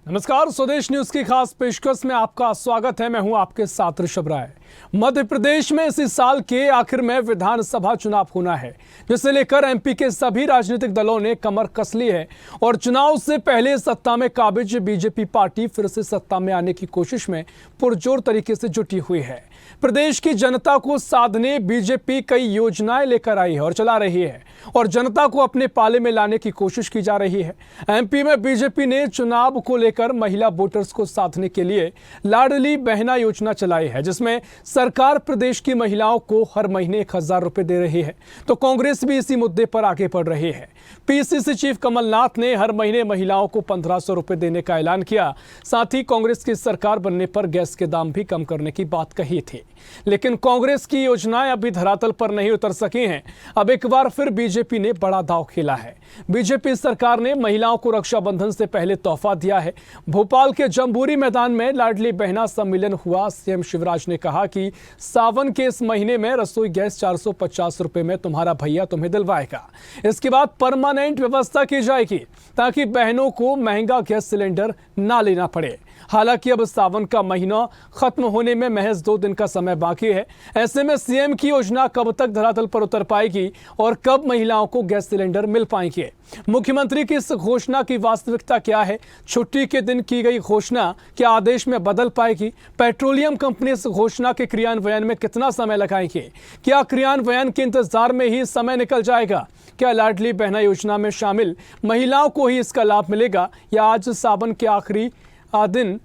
नमस्कार, स्वदेश न्यूज की खास पेशकश में आपका स्वागत है। मैं हूं आपके साथ ऋषभ राय। मध्य प्रदेश में इसी साल के आखिर में विधानसभा चुनाव होना है, जिसे लेकर एमपी के सभी राजनीतिक दलों ने कमर कस ली है और चुनाव से पहले सत्ता में काबिज बीजेपी पार्टी फिर से सत्ता में आने की कोशिश में पुरजोर तरीके से जुटी हुई है। प्रदेश की जनता को साधने बीजेपी कई योजनाएं लेकर आई है और चला रही है और जनता को अपने पाले में लाने की कोशिश की जा रही है। एमपी में बीजेपी ने चुनाव को लेकर महिला वोटर्स को साधने के लिए लाडली बहना योजना चलाई है, जिसमें सरकार प्रदेश की महिलाओं को हर महीने 1000 रुपए दे रही है, तो कांग्रेस भी इसी मुद्दे पर आगे बढ़ रही है। पीसीसी चीफ कमलनाथ ने हर महीने महिलाओं को 1500 रुपए देने का ऐलान किया। साथ ही कांग्रेस की सरकार बनने पर गैस के दाम भी कम करने की बात कही थी, लेकिन कांग्रेस की योजनाएं अभी धरातल पर नहीं उतर सकी हैं। अब एक बार फिर बीजेपी ने बड़ा दांव खेला है। बीजेपी सरकार ने महिलाओं को रक्षाबंधन से पहले तोहफा दिया है। भोपाल के जम्बूरी मैदान में लाडली बहना सम्मेलन हुआ। सीएम शिवराज ने कहा कि सावन के इस महीने में रसोई गैस 450 रुपए में तुम्हारा भैया तुम्हें दिलवाएगा। इसके बाद परमानेंट व्यवस्था की जाएगी ताकि बहनों को महंगा गैस सिलेंडर ना लेना पड़े। हालांकि अब सावन का महीना खत्म होने में महज 2 दिन का समय बाकी है। ऐसे में सीएम की योजना कब तक धरातल पर उतर पाएगी और कब महिलाओं को गैस सिलेंडर मिल पाएंगे? मुख्यमंत्री की इस घोषणा की वास्तविकता क्या है? छुट्टी के दिन की गई घोषणा क्या आदेश में बदल पाएगी? पेट्रोलियम कंपनी इस घोषणा के क्रियान्वयन में कितना समय लगाएंगे? क्या क्रियान्वयन के इंतजार में ही समय निकल जाएगा? क्या लाडली बहना योजना में शामिल महिलाओं को ही इसका लाभ मिलेगा या आज सावन के आखिरी दिन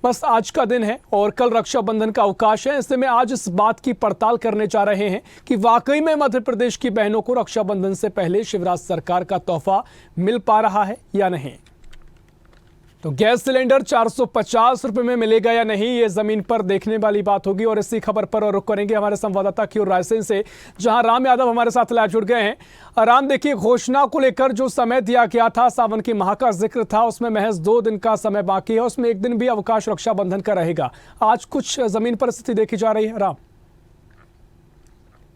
बस आज का दिन है और कल रक्षाबंधन का अवकाश है? ऐसे में आज इस बात की पड़ताल करने जा रहे हैं कि वाकई में मध्य प्रदेश की बहनों को रक्षाबंधन से पहले शिवराज सरकार का तोहफा मिल पा रहा है या नहीं। तो गैस सिलेंडर 450 रुपए में मिलेगा या नहीं, ये जमीन पर देखने वाली बात होगी। और इसी खबर पर और रुख करेंगे हमारे संवाददाता की ओर रायसेन से, जहां राम यादव हमारे साथ लाइव जुड़ गए हैं। राम, देखिए, घोषणा को लेकर जो समय दिया गया था, सावन की माह का जिक्र था, उसमें महज 2 दिन का समय बाकी है, उसमें एक दिन भी अवकाश रक्षाबंधन का रहेगा। आज कुछ जमीन पर स्थिति देखी जा रही है। राम,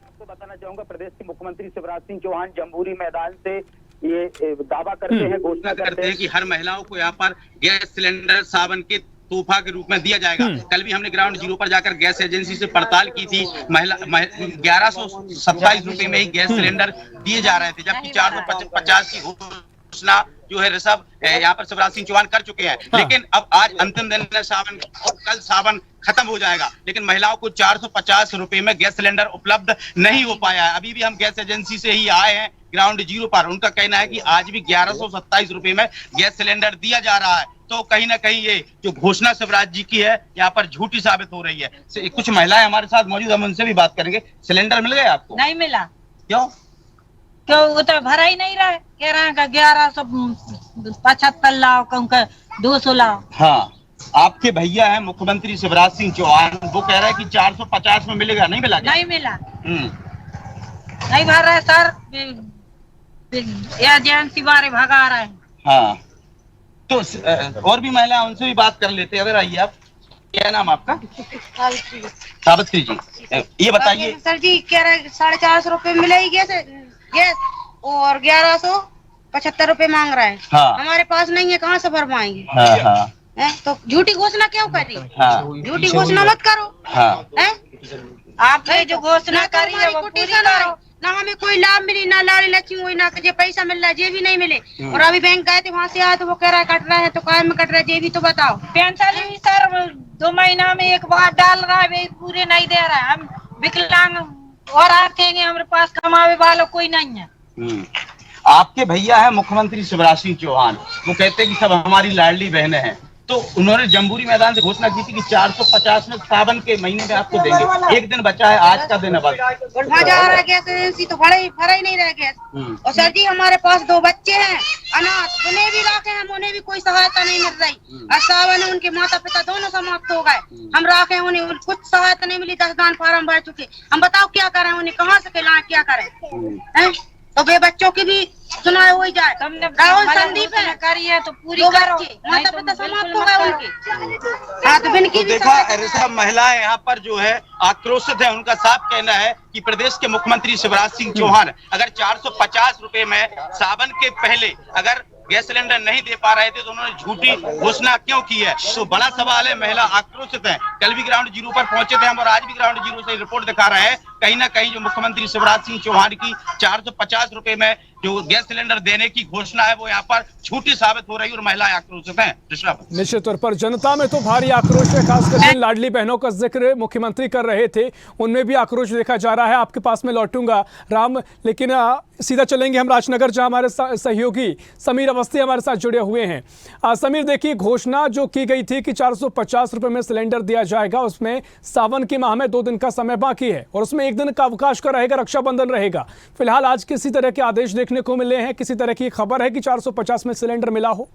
आपको बताना चाहूंगा, प्रदेश के मुख्यमंत्री शिवराज सिंह चौहान जम्बूरी मैदान से ये दावा करते हैं, घोषणा करते हैं कि हर महिलाओं को यहाँ पर गैस सिलेंडर सावन के तोहफा के रूप में दिया जाएगा। कल भी हमने ग्राउंड जीरो पर जाकर गैस एजेंसी से पड़ताल की थी। 1127 रुपए में ही गैस सिलेंडर दिए जा रहे थे, जबकि 450 की घोषणा जो है ऋषभ यहाँ पर शिवराज सिंह चौहान कर चुके हैं। लेकिन अब आज अंतिम दिन है सावन और कल सावन खत्म हो जाएगा, लेकिन महिलाओं को 450 रुपए में गैस सिलेंडर उपलब्ध नहीं हो पाया है। अभी भी हम गैस एजेंसी से ही आए हैं ग्राउंड जीरो पर। उनका कहना है कि आज भी 1127 रुपए में गैस सिलेंडर दिया जा रहा है। तो कहीं ना कहीं ये जो घोषणा शिवराज जी की है यहाँ पर झूठी साबित हो रही है। कुछ महिलाएं हमारे साथ मौजूद, हम उनसे भी बात करेंगे। सिलेंडर मिल गए आपको? नहीं मिला। क्यों? क्यों? वो तो भरा ही नहीं रहा। कह रहा है 1175 लाओ, कहूँ 200 लाओ। हाँ, आपके भैया है मुख्यमंत्री शिवराज सिंह चौहान, वो कह रहा है कि 450 में मिलेगा। नहीं मिला क्या? नहीं मिला। नहीं भर रहा है सर, एजेंसी बारे भगा रहे हैं। हाँ, तो और भी महिला, उनसे भी बात कर लेते हैं। अगर आइए आप, क्या नाम आपका? सावित्री जी, ये बताइए। सर जी कह रहे 450 रुपए मिलेगी गैस और 1175 रुपए मांग रहा है। हाँ। हमारे पास नहीं है, कहाँ से भर पाएंगे? हाँ, हाँ। तो झूठी घोषणा क्यों करी? हाँ। झूठी घोषणा मत करो। हाँ। आपने जो घोषणा करी है वो पूरी करो। ना हमें कोई लाभ मिली, ना लाड़ी लक्ष्मी हुई, ना जे पैसा मिल रहा है, जे भी नहीं मिले। और अभी बैंक गए थे, वहाँ से आए तो वो कह रहा है कट रहा है, तो काय में कट रहा है, जे भी तो बताओ। पेंशन भी सर 2 महीना में एक बार डाल रहा है, पूरे नहीं दे रहा है। हम विकलांग और आखेंगे, हमारे पास कमावे वालों कोई नहीं है। आपके भैया है मुख्यमंत्री शिवराज सिंह चौहान, वो कहते हैं कि सब हमारी लाडली बहनें हैं। तो उन्होंने जम्बूरी मैदान से घोषणा की थी कि 450 में सावन के महीने में आपको देंगे। एक दिन बचा है, आज का दिन है बस। गैस एजेंसी तो भरा ही नहीं रह गैस। और सर जी हमारे पास 2 बच्चे हैं अनाथ, उन्हें भी रखे हैं, उन्हें भी कोई सहायता नहीं मिल रही। और सावन उनके माता पिता दोनों समाप्त हो गए, हम रखे हैं, उन्हें कुछ सहायता नहीं मिली। 10 दान फार्म भर चुके, हम बताओ क्या करें, उन्हें कहाँ से खिलाएं, क्या करें? तो वे बच्चों की भी सुनाई हो जाए। राहुल संदीप है करी है तो पूरी करो। माता पिता समाप्त हो गए उनके। हाँ, तो इनकी भी देखा ऋषभ, महिलाएं यहाँ पर जो है आक्रोशित है। उनका साफ कहना है कि प्रदेश के मुख्यमंत्री शिवराज सिंह चौहान अगर 450 रुपए में सावन के पहले अगर गैस सिलेंडर नहीं दे पा रहे थे तो उन्होंने झूठी घोषणा क्यों की है? तो बड़ा सवाल है। महिला आक्रोशित है। कल भी ग्राउंड जीरो पर पहुंचे थे हम और आज भी ग्राउंड जीरो से रिपोर्ट दिखा रहे हैं। कहीं ना कहीं जो मुख्यमंत्री शिवराज सिंह चौहान की 450 रुपए में जो गैस सिलेंडर देने की घोषणा है वो यहाँ पर झूठी साबित हो रही है और महिलाएं आक्रोशित हैं। निश्चित तौर पर जनता में तो भारी आक्रोश है, खासकर जिन लाडली बहनों का जिक्र मुख्यमंत्री कर रहे थे उनमें भी आक्रोश देखा जा रहा है। आपके पास में लौटूंगा राम, लेकिन सीधा चलेंगे हम राजनगर, जहां हमारे सहयोगी समीर अवस्थी हमारे साथ जुड़े हुए हैं। समीर, देखिए, घोषणा जो की गई थी कि 450 रुपए में सिलेंडर दिया जाएगा, उसमें सावन के माह में 2 दिन का समय बाकी है और उसमें 1 दिन का अवकाश का रहेगा, रक्षाबंधन रहेगा। फिलहाल आज किसी तरह के आदेश देखने को मिले हैं? किसी तरह की खबर है कि 450 में सिलेंडर मिला हो?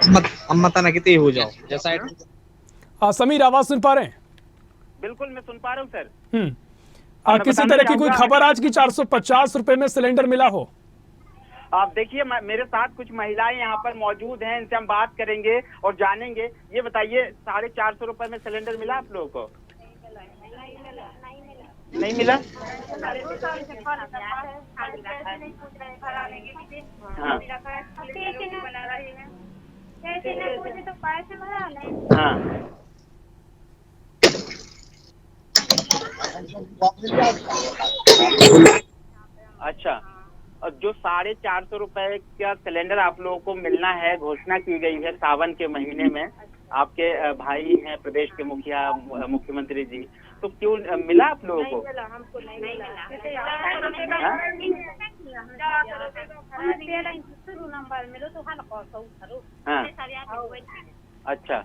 मत कितनी हो जाओ जैसा समीर, आवाज सुन पा रहे हैं? बिल्कुल, मैं सुन पा रहा हूँ सर। किसी तरह की कोई खबर आज की 450 रुपए में सिलेंडर मिला हो? आप देखिए, मेरे साथ कुछ महिलाएं यहाँ पर मौजूद हैं, इनसे हम बात करेंगे और जानेंगे। ये बताइए, 450 रुपए में सिलेंडर मिला आप लोगों को? नहीं मिला। हाँ। अच्छा, और जो 450 रुपए का सिलेंडर आप लोगों को मिलना है, घोषणा की गई है सावन के महीने में, आपके भाई हैं प्रदेश के मुखिया मुख्यमंत्री जी, तो क्यों मिला आप लोगों को? हमको नहीं मिला। अच्छा,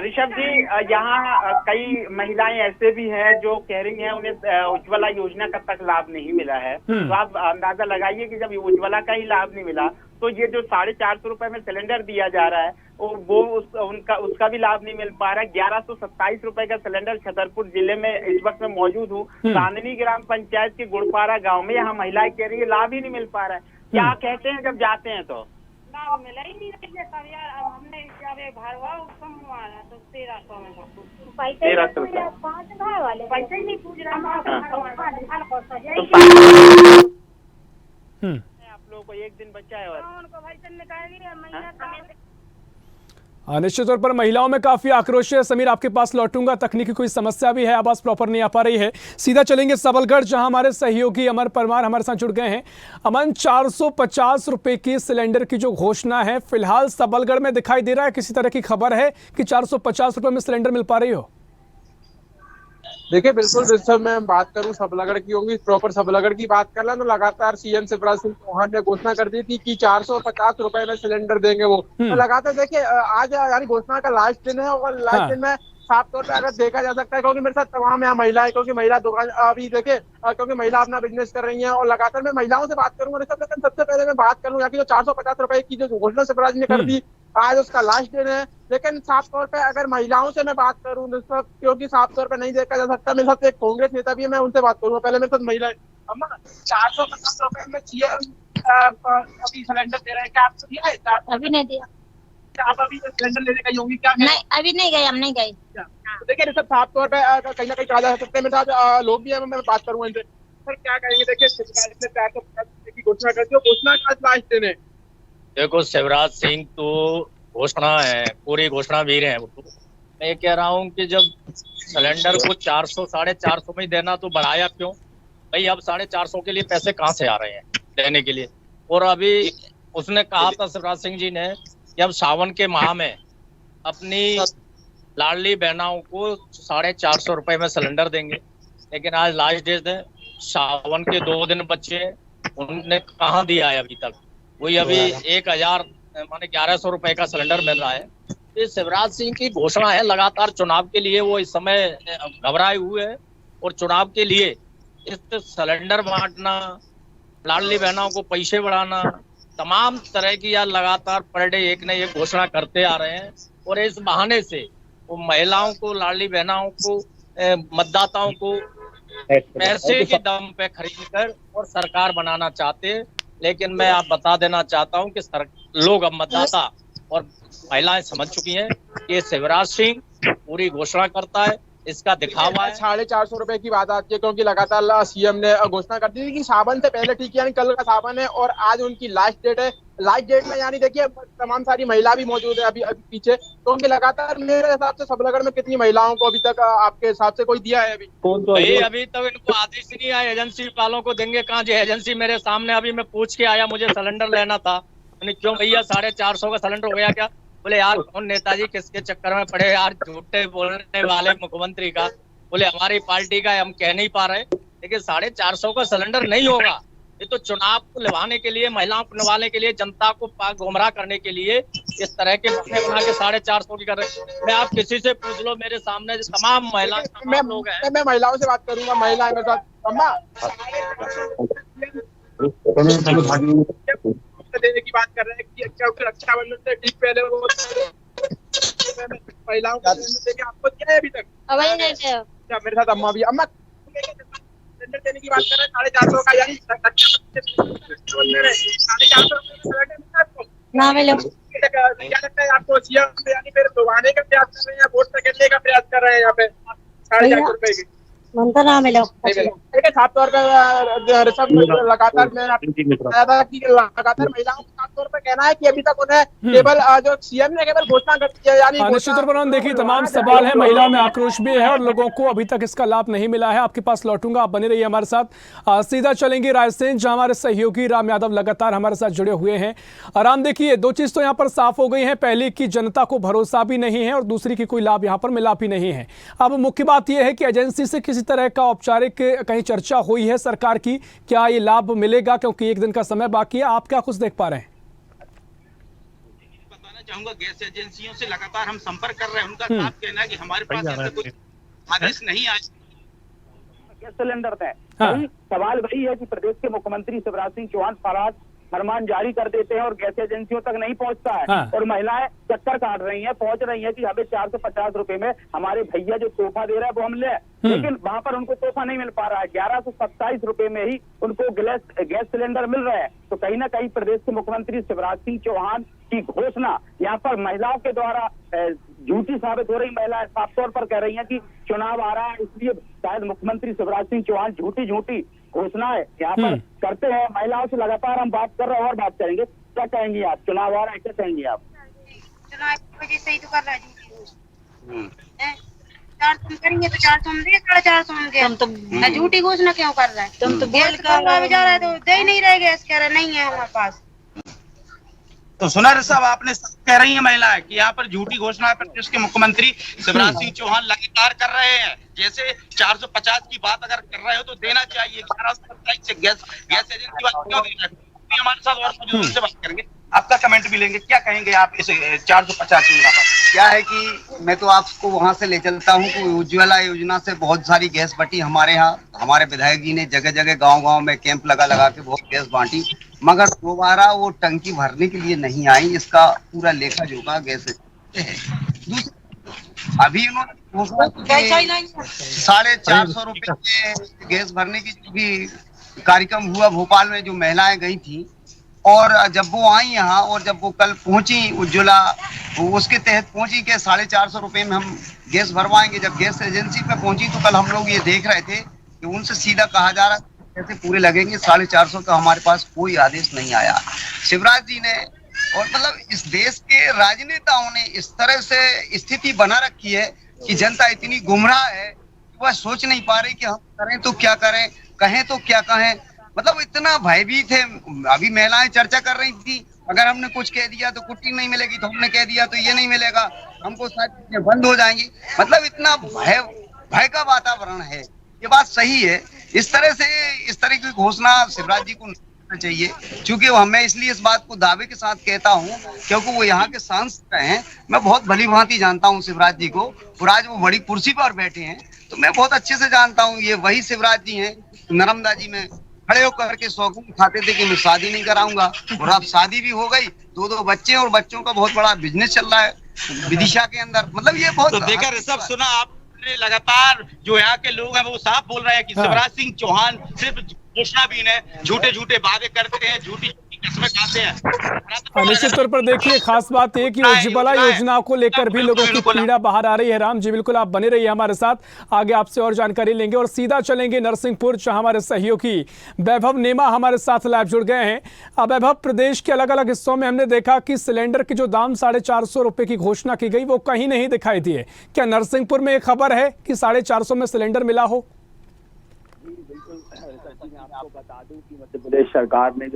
ऋषभ जी, यहाँ कई महिलाएं ऐसे भी हैं जो कह रही हैं उन्हें उज्ज्वला योजना का तक लाभ नहीं मिला है। तो आप अंदाजा लगाइए कि जब उज्ज्वला का ही लाभ नहीं मिला तो ये जो 450 रुपए में सिलेंडर दिया जा रहा है वो उसका भी लाभ नहीं मिल पा रहा है। 1127 रुपए का सिलेंडर छतरपुर जिले में इस वक्त मैं मौजूद हूँ, चांदनी ग्राम पंचायत के गुड़पारा गाँव में। यहाँ महिलाएं कह रही है लाभ ही नहीं मिल पा रहा है। क्या कहते हैं जब जाते हैं तो? लाभ मिला ही नहीं यार। अब हमने भरवा कम हुआ है तो 1300 में 1300 पैसे नहीं पूछ रहा। आप लोगों को 1 दिन बचा है और निश्चित तौर पर महिलाओं में काफी आक्रोश है। समीर, आपके पास लौटूंगा, तकनीकी कोई समस्या भी है, आवाज प्रॉपर नहीं आ पा रही है। सीधा चलेंगे सबलगढ़, जहां हमारे सहयोगी अमर परमार हमारे साथ जुड़ गए हैं। अमन, 450 रुपए की सिलेंडर की जो घोषणा है, फिलहाल सबलगढ़ में दिखाई दे रहा है? किसी तरह की खबर है कि 450 रुपए में सिलेंडर मिल पा रही हो? देखिए, बिल्कुल ऋषभ, मैं बात करूं सबलगढ़ की होगी, प्रॉपर सबलगढ़ की बात कर लें तो लगातार सीएम शिवराज सिंह चौहान ने घोषणा कर दी थी कि 450 रुपए में सिलेंडर देंगे वो। तो लगातार देखिए, आज यानी घोषणा का लास्ट दिन है और लास्ट दिन में साफ तौर पर अगर देखा जा सकता है, क्योंकि मेरे साथ तमाम यहाँ महिलाएं, क्योंकि महिला दुकान अभी देखिए, क्योंकि महिला अपना बिजनेस कर रही हैं और लगातार मैं महिलाओं से बात करूंगा ऋषभ। लेकिन सबसे पहले मैं बात करूँ यहाँ की जो 450 रुपए की जो घोषणा शिवराज ने कर दी, आज उसका लास्ट दिन है। लेकिन साफ तौर पे अगर महिलाओं से मैं बात करूं दोस्तों, क्योंकि साफ तौर पे नहीं देखा जा सकता, मेरे साथ एक कांग्रेस नेता भी है, मैं उनसे बात करूंगा। पहले मेरे साथ महिला, अम्मा 450 रुपए में अभी सिलेंडर दे रहे हैं, क्या आपको दिया है? अभी नहीं दिया। आप अभी सिलेंडर लेने गई होंगी क्या? नहीं, अभी नहीं गए, हम नहीं गए। तो देखिए सब साफ तौर पे कहीं ना कहीं कहा जा सकता है। मेरे साथ लोग भी है, मैं बात करूंगा इनसे। सर, क्या कहेंगे? देखिए, 450 की घोषणा करती है, घोषणा का लास्ट दिन है। देखो, शिवराज सिंह तो घोषणा है, पूरी घोषणा भी रहे हैं वो। मैं कह रहा हूँ कि जब सिलेंडर को 400 450 में देना तो बढ़ाया क्यों भाई? अब 450 के लिए पैसे कहाँ से आ रहे हैं देने के लिए? और अभी उसने कहा था शिवराज सिंह जी ने कि अब सावन के माह में अपनी लाडली बहनाओं को 450 रुपए में सिलेंडर देंगे, लेकिन आज लास्ट डेट है, सावन के 2 दिन बच्चे, उन्होंने कहाँ दिया है अभी तक? वही अभी 1100 रुपए का सिलेंडर मिल रहा है। ये शिवराज सिंह की घोषणा है, लगातार चुनाव के लिए वो इस समय घबराए हुए हैं और चुनाव के लिए इस सिलेंडर बांटना, लाडली बहनों को पैसे बढ़ाना, तमाम तरह की यार लगातार पर डे एक न एक घोषणा करते आ रहे हैं। और इस बहाने से वो महिलाओं को, लाडली बहनों को, मतदाताओं को पैसे के दम पे खरीद कर और सरकार बनाना चाहते हैं। लेकिन मैं आप बता देना चाहता हूं कि लोग, अब मतदाता और महिलाएं समझ चुकी हैं कि शिवराज सिंह पूरी घोषणा करता है इसका दिखावा है। 450 रुपए की बात आती है क्योंकि लगातार सीएम ने घोषणा कर दी थी कि सावन से पहले, ठीक है, यानी कल का सावन है और आज उनकी लास्ट डेट है। लास्ट डेट में यानी देखिए तमाम सारी महिला भी मौजूद है अभी पीछे, तो उनके लगातार मेरे हिसाब से सबलगढ़ में कितनी महिलाओं को अभी तक आपके हिसाब से कोई दिया है अभी? अभी तक इनको आदेश नहीं आया, एजेंसी वालों को देंगे कहाँ? जो एजेंसी मेरे सामने अभी मैं पूछ के आया, मुझे सिलेंडर लेना था, क्यों भैया 450 का सिलेंडर हो गया क्या? बोले यार कौन नेताजी किसके चक्कर में पड़े यार, झूठे बोलने वाले मुख्यमंत्री का। बोले हमारी पार्टी का हम कह नहीं पा रहे, लेकिन 450 का सिलेंडर नहीं होगा। ये तो चुनाव को निभाने के लिए, महिलाओं को निभाने के लिए, जनता को गुमराह करने के लिए इस तरह के बहाने बना के 450 की कर रहे। मैं आप किसी से पूछ लो, मेरे सामने तमाम महिला लोग हैं। मैं महिलाओं से बात करूंगा, महिला मेरे साथ। अम्मा देने की बात कर रहे हैं कि रक्षाबंधन से ठीक पहले वो महिलाओं को देंगे, आपको क्या है अभी तक? क्या मेरे साथ अम्मा भी, अम्मा सिलेंडर देने की बात कर रहे हैं 450 का, यानी 450 ना मिलो। क्या लगता है आपको? सीएम यानी फिर दोबारे का प्रयास कर रहे हैं या वोट तकने का प्रयास कर रहे हैं यहाँ पे 450 रुपए की? मनता ना मिलो। देखिए साफ तौर पर ऋषभ लगातार लगातार महिलाओं का साफ तौर पर कहना है कि अभी तक उन्हें केवल जो सीएम ने केवल घोषणा कर दी है, यानी निश्चित तौर पर देखिए तमाम सवाल है, महिलाओं में आक्रोश भी है और लोगों को अभी तक इसका लाभ नहीं मिला है। आपके पास लौटूंगा, आप बने रहिए हमारे साथ। सीधा चलेंगे रायसेन, जहां हमारे सहयोगी राम यादव लगातार हमारे साथ जुड़े हुए हैं। राम, देखिए दो चीज तो यहाँ पर साफ हो गई है, पहले की जनता को भरोसा भी नहीं है और दूसरी की कोई लाभ यहाँ पर मिला भी नहीं है। अब मुख्य बात यह है कि एजेंसी से किसी तरह का औपचारिक कहीं चर्चा हुई है सरकार की, क्या ये लाभ मिलेगा? क्योंकि एक दिन का समय बाकी है, आप क्या कुछ देख पा रहे हैं? बताना चाहूंगा, गैस एजेंसियों से लगातार हम संपर्क कर रहे हैं, उनका साफ कहना है कि हमारे पास ऐसा कुछ आदेश नहीं आया। गैस सिलेंडर है, सवाल वही है कि प्रदेश के मुख्यमंत्री शिवराज सिंह चौहान फरमान जारी कर देते हैं और गैस एजेंसियों तक नहीं पहुंचता है। और महिलाएं चक्कर काट रही हैं, पहुंच रही हैं कि हमें 450 रुपए में हमारे भैया जो तोहफा दे रहा है वो हम ले, लेकिन वहां पर उनको तोहफा नहीं मिल पा रहा है। 1127 रुपए में ही उनको गैस सिलेंडर मिल रहे हैं। तो कहीं ना कहीं प्रदेश के मुख्यमंत्री शिवराज सिंह चौहान की घोषणा यहाँ पर महिलाओं के द्वारा झूठी साबित हो रही। महिलाएं साफ तौर पर कह रही हैं कि चुनाव आ रहा है, इसलिए शायद मुख्यमंत्री शिवराज सिंह चौहान झूठी घोषणाएं यहाँ पर करते हैं। महिलाओं से लगातार हम बात कर रहे हैं और बात करेंगे। क्या कहेंगे आप? चुनाव आ रहा है, क्या कहेंगे आप? चुनाव की वजह से ही तो कर रहा है। 400 करेंगे तो 400 हम दे, 450 हम दे। तुम तो झूठी घोषणा क्यों कर रहा है? तुम तो बोल कर जा रहा है तो दे ही नहीं रहे गैस, कह रहे नहीं है हमारे पास। तो सुना ऋषभ, आपने कह रही है महिलाएं कि यहाँ पर झूठी घोषणा प्रदेश के मुख्यमंत्री शिवराज सिंह चौहान लगातार कर रहे हैं। जैसे 450 की बात अगर कर रहे हो तो देना चाहिए। 1127 से गैस एजेंसी बात क्यों दे रहे हैं? हमारे साथ और मौजूद उनसे बात करेंगे, आपका कमेंट भी लेंगे। क्या कहेंगे आप इस 450 योजना पर? क्या है कि मैं तो आपको वहां से ले चलता हूँ कि उज्ज्वला योजना से बहुत सारी गैस बटी हमारे यहाँ। हमारे विधायक जी ने जगह जगह गांव में कैंप लगा के बहुत गैस बांटी, मगर दोबारा वो टंकी भरने के लिए नहीं आई। इसका पूरा लेखा जोखा गैस है। अभी उन्होंने 450 रुपए के गैस भरने की जो भी कार्यक्रम हुआ भोपाल में, जो महिलाएं गई थी और जब वो आई यहाँ और जब वो कल पहुंची उज्ज्वला, उसके तहत पहुंची कि 450 रुपए में हम गैस भरवाएंगे। जब गैस एजेंसी पे पहुंची तो कल हम लोग ये देख रहे थे कि उनसे सीधा कहा जा रहा कैसे पूरे लगेंगे। 450 का हमारे पास कोई आदेश नहीं आया। शिवराज जी ने और मतलब इस देश के राजनेताओं ने इस तरह से स्थिति बना रखी है कि जनता इतनी गुमराह है, वह सोच नहीं पा रही कि हम करें तो क्या करें, कहें तो क्या कहें। मतलब इतना भयभीत है। अभी महिलाएं चर्चा कर रही थी, अगर हमने कुछ कह दिया तो कुट्टी नहीं मिलेगी, तो हमने कह दिया तो ये नहीं मिलेगा, हमको शायद चीजें बंद हो जाएंगी। मतलब इतना भय का वातावरण है। ये बात सही है। इस तरह की घोषणा शिवराज जी को नहीं करना चाहिए, क्योंकि मैं इसलिए इस बात को दावे के साथ कहता हूँ क्योंकि वो यहाँ के सांसद हैं। मैं बहुत भली भांति जानता हूँ शिवराज जी को, और आज वो बड़ी कुर्सी पर बैठे हैं तो मैं बहुत अच्छे से जानता हूँ ये वही शिवराज जी हैं। नर्मदा जी में खड़े होकर के सौगंध खाते थे कि मैं शादी नहीं कराऊंगा, और अब शादी भी हो गई, 2 बच्चे, और बच्चों का बहुत बड़ा बिजनेस चल रहा है विदिशा के अंदर। मतलब ये बहुत तो देखा ऋषभ, सुना आपने, लगातार जो यहाँ के लोग हैं वो साफ बोल रहे हैं कि शिवराज सिंह चौहान सिर्फ घोषणा भी है, झूठे वादे करते हैं, झूठी इसमें खाते हैं। निश्चित तौर पर देखिए, खास बात ये कि उज्ज्वला योजना को लेकर भी लोगों की पीड़ा बाहर आ रही है। राम जी बिल्कुल आप बने रहिए हमारे साथ, आगे आपसे और जानकारी लेंगे और सीधा चलेंगे नरसिंहपुर, जहां हमारे सहयोगी वैभव नेमा हमारे साथ लाइव जुड़ गए हैं। अब वैभव, प्रदेश के अलग अलग हिस्सों में हमने देखा कि सिलेंडर के जो दाम 450 रुपए की घोषणा की गई वो कहीं नहीं दिखाई दिए। क्या नरसिंहपुर में एक खबर है कि 450 में सिलेंडर मिला हो? बिल्कुल, मैं आपको बता दूं कि मध्य प्रदेश सरकार ने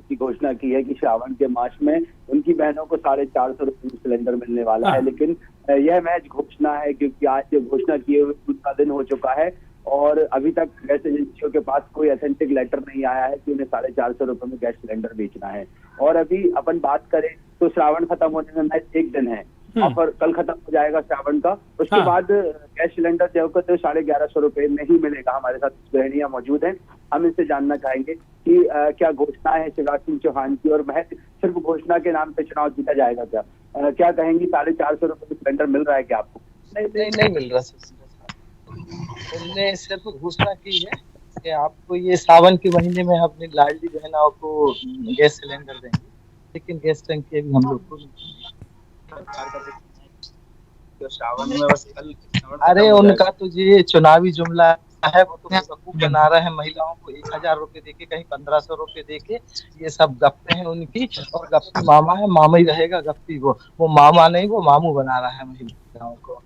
की घोषणा की है कि श्रावण के मास में उनकी बहनों को 450 रुपये में सिलेंडर मिलने वाला है। लेकिन यह महज घोषणा है, क्योंकि आज जो घोषणा किए हुए दूसरा दिन हो चुका है और अभी तक गैस एजेंसियों के पास कोई ऑथेंटिक लेटर नहीं आया है कि उन्हें 450 रुपये में गैस सिलेंडर बेचना है। और अभी अपन बात करें तो श्रावण खत्म होने में महज एक दिन है, ऑफर कल खत्म हो जाएगा श्रावण का। उसके बाद गैस सिलेंडर जो है 1150 रुपए में ही मिलेगा। हमारे साथ बहनियां मौजूद हैं, हम इनसे जानना चाहेंगे कि क्या घोषणा है शिवराज सिंह चौहान की और महज सिर्फ घोषणा के नाम पे चुनाव जीता जाएगा क्या? क्या कहेंगी, 450 रुपए में सिलेंडर मिल रहा है क्या आपको? नहीं मिल रहा सर। उन्होंने सिर्फ घोषणा की है कि आपको ये सावन के महीने में अपनी लाडली बहनों को गैस सिलेंडर देंगे, लेकिन गैस टंकी अभी हम लोग को अरे उनका तो ये चुनावी जुमला है, वो तो बेवकूफ बना रहे हैं महिलाओं को। 1000 रुपए देके, कहीं 1500 रुपए देके, ये सब गप्पे हैं उनकी। और गप्पी मामा है, मामा ही रहेगा गप्पी। वो मामा नहीं, वो मामू बना रहा है महिलाओं को।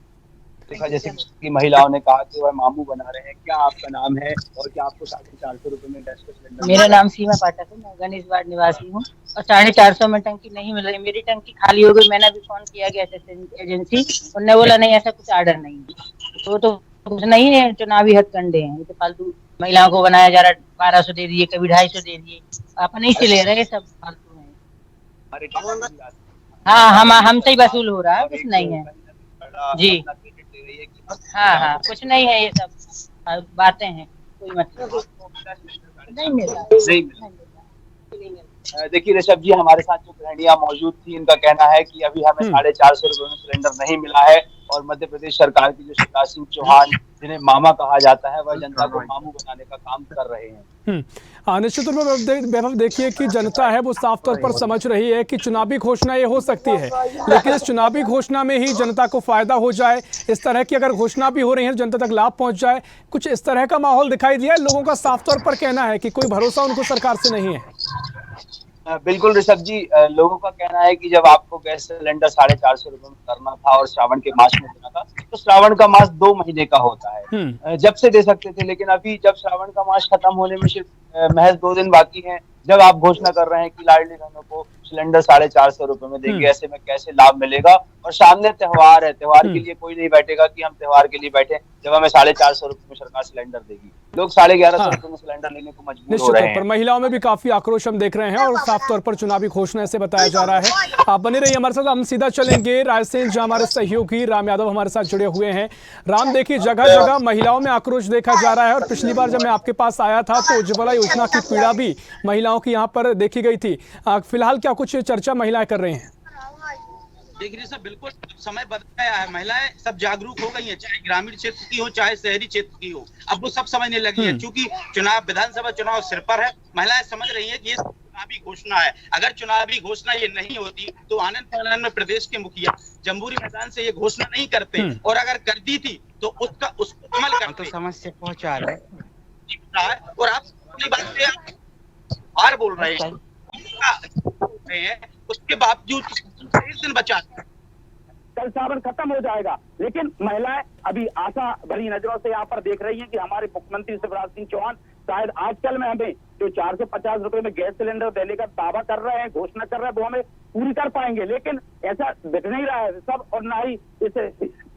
देखा जैसे कि महिलाओं ने कहा कि वह मामू बना रहे हैं। क्या आपका नाम है और क्या आपको 450 रुपए में गैस सिलेंडर? मेरा नाम सीमा पाठक है, मैं गणेश वार्ड निवासी हूँ और 450 में टंकी नहीं मिल रही। मेरी टंकी खाली हो गई, मैंने अभी फोन किया गैस एजेंसी, उन्होंने बोला नहीं ऐसा कुछ ऑर्डर नहीं है। तो कुछ नहीं है, चुनावी हथकंडे हैं, तो फालतू महिलाओं को बनाया जा रहा है। 1200 दे दिए, कभी 250 दे दिए, अपने से ले रहे हैं, सब फालतू है। हाँ, हमसे ही वसूल हो रहा है, कुछ नहीं है जी। हाँ, कुछ नहीं है, ये सब बातें हैं, कोई मतलब नहीं मिला। देखिए ऋषभ जी, हमारे साथ जो गृहिणियां मौजूद थी, इनका कहना है कि अभी हमें 450 रुपए में सिलेंडर नहीं मिला है और मध्य प्रदेश सरकार की जो शिवराज सिंह चौहान, जिन्हें मामा कहा जाता है, वह जनता को मामू बनाने का काम कर रहे हैं। निश्चित तौर पर वैभव, देखिए कि जनता है वो साफ तौर पर समझ रही है कि चुनावी घोषणा ये हो सकती है, लेकिन इस चुनावी घोषणा में ही जनता को फायदा हो जाए, इस तरह की अगर घोषणा भी हो रही है जनता तक लाभ पहुंच जाए, कुछ इस तरह का माहौल दिखाई दिया है। लोगों का साफ तौर पर कहना है कि कोई भरोसा उनको सरकार से नहीं है। बिल्कुल ऋषभ जी, लोगों का कहना है कि जब आपको गैस सिलेंडर 450 रुपए में करना था और श्रावण के मास में देना था, तो श्रावण का मास 2 महीने का होता है, जब से दे सकते थे। लेकिन अभी जब श्रावण का मास खत्म होने में सिर्फ महज 2 दिन बाकी हैं, जब आप घोषणा कर रहे हैं कि लाडली बहनों को सिलेंडर 450 रुपए में देंगे, ऐसे में कैसे लाभ मिलेगा? और सामने त्योहार है, त्योहार के लिए कोई नहीं बैठेगा कि हम त्योहार के लिए बैठे जब हमें 450 रुपए में सरकार सिलेंडर देगी। लोग 1150 रुपए में सिलेंडर लेने को मजबूर हो रहे हैं। पर महिलाओं में भी काफी आक्रोश हम देख रहे हैं और साफ तौर पर चुनावी घोषणा से बताया जा रहा है। आप बने रहिए हमारे साथ, हम सीधा चलेंगे रायसेन, जहां हमारे सहयोगी राम यादव हमारे साथ जुड़े हुए हैं। राम, देखिए जगह जगह महिलाओं में आक्रोश देखा जा रहा है और पिछली बार जब मैं आपके पास आया था तो उज्ज्वला योजना की पीड़ा भी महिलाओं की यहाँ पर देखी गई थी। फिलहाल क्या कुछ चर्चा महिलाएं कर रही हैं? देखिए सब बिल्कुल समय बदल गया है, महिलाएं सब जागरूक हो गई हैं, चाहे ग्रामीण क्षेत्र की हो चाहे शहरी क्षेत्र की हो, अब वो सब समझने लगी है। क्योंकि चुनाव, विधानसभा चुनाव सिर पर है, महिलाएं समझ रही हैं कि ये चुनावी घोषणा है। अगर चुनावी घोषणा ये नहीं होती तो आनंद फानंद में प्रदेश के मुखिया जम्बूरी मैदान से ये घोषणा नहीं करते, और अगर कर दी थी तो उसको अमल करते। तो समझ से पहुंचा रहे हैं और आप बात पे बार बोल रहे हैं, उसके बावजूद एक दिन बचा। कल सावन खत्म हो जाएगा, लेकिन महिलाएं अभी आशा भरी नजरों से यहाँ पर देख रही हैं कि हमारे मुख्यमंत्री शिवराज सिंह चौहान शायद आजकल में हमें जो 450 रुपए में गैस सिलेंडर देने का दावा कर रहे हैं, घोषणा कर रहे हैं, वो हमें पूरी कर पाएंगे। लेकिन ऐसा दिख नहीं रहा है सब, और ना ही इस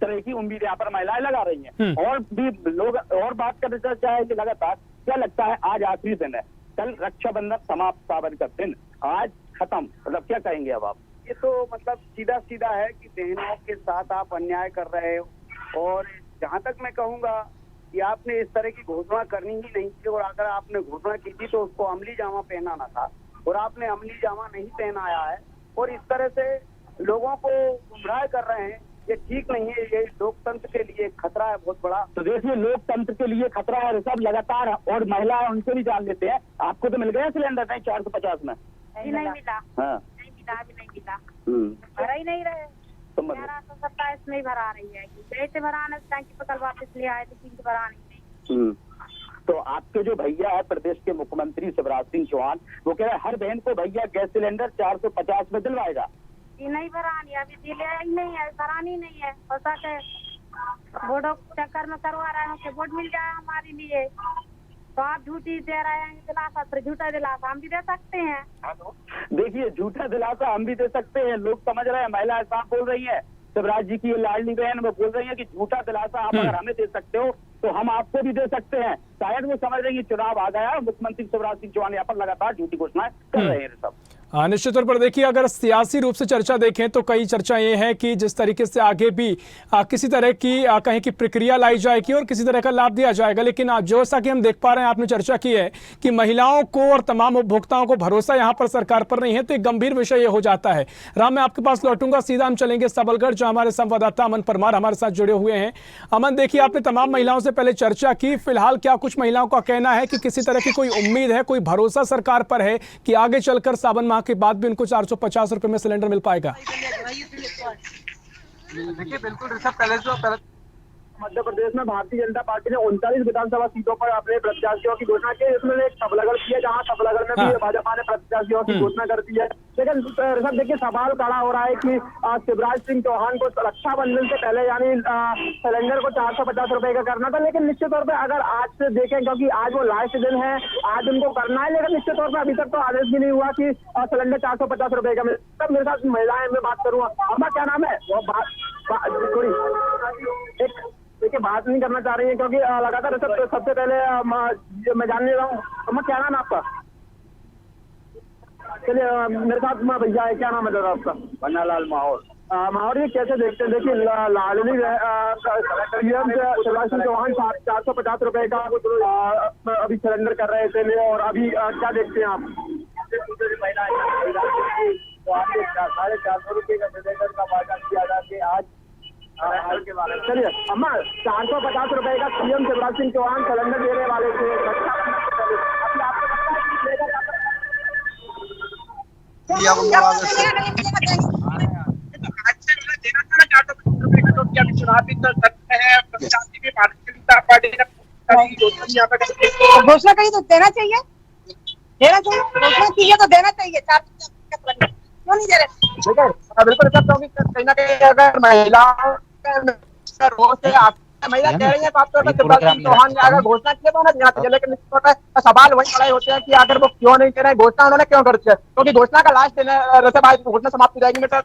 तरह की उम्मीद यहाँ पर महिलाएं लगा रही हैं। और भी लोग और बात करना चाहे कि लगातार क्या लगता है आज आखिरी दिन है, कल रक्षाबंधन समाप्त, सावन का दिन आज खत्म, मतलब क्या कहेंगे अब आप? ये तो मतलब सीधा सीधा है कि बहनों के साथ आप अन्याय कर रहे हो। और जहां तक मैं कहूंगा कि आपने इस तरह की घोषणा करनी ही नहीं थी, और अगर आपने घोषणा की थी तो उसको अमली जामा पहनाना था, और आपने अमली जामा नहीं पहनाया है और इस तरह से लोगों को गुमराह कर रहे हैं। ये ठीक नहीं है, ये लोकतंत्र के लिए खतरा है बहुत बड़ा। तो देखिए लोकतंत्र के लिए खतरा है सब लगातार, और महिलाएं उनसे भी जान लेते हैं। आपको तो मिल गया सिलेंडर नहीं 450 में? नहीं मिला। हाँ नहीं मिला, अभी नहीं मिला, हम्म, भरा ही नहीं रहे। तो मतलब 1127 में ही भरा रही है, गए थे भराने, टंकी पर कल वापस ले आए थे, किसी भरा नहीं। तो आपके जो भैया है प्रदेश के मुख्यमंत्री शिवराज सिंह चौहान, वो कह रहे हैं हर बहन को भैया गैस सिलेंडर 450 में दिलवाएगा। ये नहीं भरानी, अभी दिले ही नहीं है, भरानी नहीं है। हो सके बोर्डों चक्कर में करवा रहे हैं कि वोट मिल जाए हमारे लिए, तो आप झूठी दे रहे हैं दिलासा, फिर झूठा दिलासा हम भी दे सकते हैं। देखिए झूठा दिलासा हम भी दे सकते हैं, लोग समझ रहे हैं, महिला साफ बोल रही है, शिवराज जी की ये लाडली बहन वो बोल रही है कि झूठा दिलासा आप अगर हमें दे सकते हो तो हम आपको भी दे सकते हैं। शायद वो समझ रहे हैं कि चुनाव आ गया, मुख्यमंत्री शिवराज सिंह चौहान यहाँ पर लगातार झूठी घोषणाएं कर रहे हैं सब। निश्चित तौर पर देखिए, अगर सियासी रूप से चर्चा देखें तो कई चर्चा ये है कि जिस तरीके से आगे भी किसी तरह की कहीं की प्रक्रिया लाई जाएगी और किसी तरह का लाभ दिया जाएगा, लेकिन जैसा कि हम देख पा रहे हैं, आपने चर्चा की है कि महिलाओं को और तमाम उपभोक्ताओं को भरोसा यहाँ पर सरकार पर नहीं है, तो एक गंभीर विषय ये हो जाता है। राम, मैं आपके पास लौटूंगा, सीधा हम चलेंगे सबलगढ़, जो हमारे संवाददाता अमन परमार हमारे साथ जुड़े हुए हैं। अमन, देखिए, आपने तमाम महिलाओं से पहले चर्चा की, फिलहाल क्या कुछ महिलाओं का कहना है कि किसी तरह की कोई उम्मीद है, कोई भरोसा सरकार पर है कि आगे चलकर सावन माह के बाद भी उनको 450 रुपए में सिलेंडर मिल पाएगा? देखिए बिल्कुल ऋषभ, पहले मध्य प्रदेश में भारतीय जनता पार्टी ने 39 विधानसभा सीटों पर अपने प्रत्याशियों की घोषणा की। इसमें एक सबलगढ़ की है, जहाँ सबलगढ़ में भी भाजपा ने प्रत्याशियों की घोषणा कर दी है। लेकिन ऋषभ देखिए, सवाल खड़ा हो रहा है कि शिवराज सिंह चौहान को रक्षाबंधन से पहले यानी सिलेंडर को 450 रुपए का करना था, लेकिन निश्चित तौर पर अगर आज से देखें, क्योंकि आज वो लास्ट दिन है, आज उनको करना है, लेकिन निश्चित तौर पर अभी तक तो आदेश भी नहीं हुआ कि सिलेंडर 450 रुपए का मिले। मेरे साथ महिलाएं, मैं बात करूँगा, अम्मा क्या नाम है? वो देखिए बात नहीं करना चाह रही है क्योंकि लगातार सबसे पहले मैं जान ले रहा हूँ। अम्मा क्या नाम है आपका? चलिए मेरे साथ भैया है, क्या नाम है दादा आपका? बन्नालाल माहौल। माहौल, ये कैसे देखते हैं? देखिए लाडली शिवराज सिंह चौहान 450 रुपए का अभी सिलेंडर कर रहे थे, और अभी क्या देखते हैं आप? तो आपने 450 रुपए का सिलेंडर का वादा किया था कि आज चलिए अम्मा, 450 रुपए का सीएम शिवराज सिंह चौहान सिलेंडर देने वाले थे, घोषणा कहीं तो देना चाहिए, घोषणा की है तो देना चाहिए। क्यों नहीं दे रहे? बिल्कुल कहीं ना कहीं अगर महिलाओं महिला कह रही है शिवराज सिंह चौहान ने अगर घोषणा की तो देना चाहिए, लेकिन सवाल वही खड़े होते हैं कि आखिर वो क्यों नहीं कह रहे, घोषणा उन्होंने क्यों कर दिया? क्योंकि घोषणा का लास्ट दिन है, घोषणा समाप्त हो जाएगी। मेरा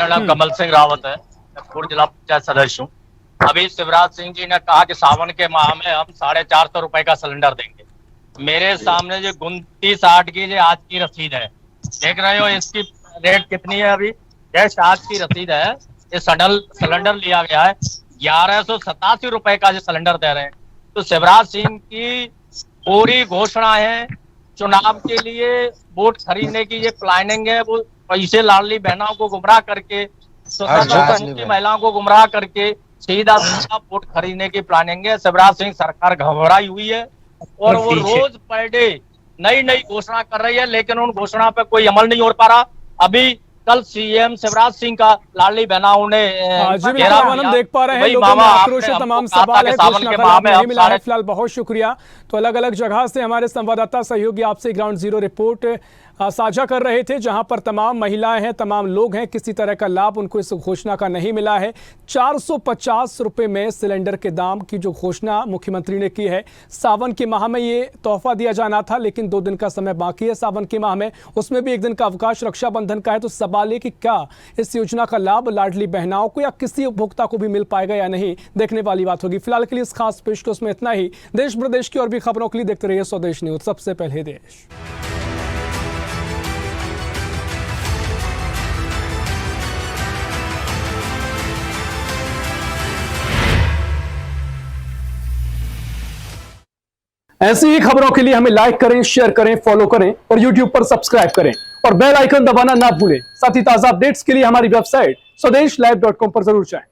नाम कमल सिंह रावत है, मैं पूर्व जिला पंचायत सदस्य हूँ। अभी शिवराज सिंह जी ने कहा कि सावन के माह में हम 450 रुपए का सिलेंडर देंगे। मेरे सामने जो 29.8 की जो आज की रसीद है, देख रहे हो इसकी रेट कितनी है? अभी जैसे आज की रसीद है, ये सिलेंडर लिया गया है 1187 रुपए का जो सिलेंडर दे रहे हैं। तो शिवराज सिंह की पूरी घोषणा है, चुनाव के लिए वोट खरीदने की ये प्लानिंग है, वो पैसे लाडली बहनों को गुमराह करके, की महिलाओं को गुमराह करके सीधा वोट खरीदने की प्लानिंग है। शिवराज सिंह सरकार घबराई हुई है और वो रोज पर डे नई नई घोषणा कर रही है, लेकिन उन घोषणा पे कोई अमल नहीं हो पा रहा। अभी कल सीएम शिवराज सिंह का लाडली बहनाओं ने हम देख पा रहे हैं लोगों में आक्रोश, तमाम सवाल है, घोषणा का लाभ नहीं मिला है। फिलहाल बहुत शुक्रिया। तो अलग अलग जगह से हमारे संवाददाता सहयोगी आपसे ग्राउंड जीरो रिपोर्ट साझा कर रहे थे, जहां पर तमाम महिलाएं हैं, तमाम लोग हैं, किसी तरह का लाभ उनको इस घोषणा का नहीं मिला है। 450 रुपए में सिलेंडर के दाम की जो घोषणा मुख्यमंत्री ने की है, सावन के माह में ये तोहफा दिया जाना था, लेकिन 2 दिन का समय बाकी है सावन के माह में, उसमें भी 1 दिन का अवकाश रक्षाबंधन का है। तो सवाल है कि क्या इस योजना का लाभ लाडली बहनाओं को या किसी उपभोक्ता को भी मिल पाएगा या नहीं, देखने वाली बात होगी। फिलहाल के लिए इस खास पेशकश में इतना ही। देश प्रदेश की और भी खबरों के लिए देखते रहिए स्वदेश न्यूज, सबसे पहले देश। ऐसी ही खबरों के लिए हमें लाइक करें, शेयर करें, फॉलो करें और YouTube पर सब्सक्राइब करें और बेल आइकन दबाना ना भूलें। साथ ही ताजा अपडेट्स के लिए हमारी वेबसाइट swadesh live.com पर जरूर जाएं।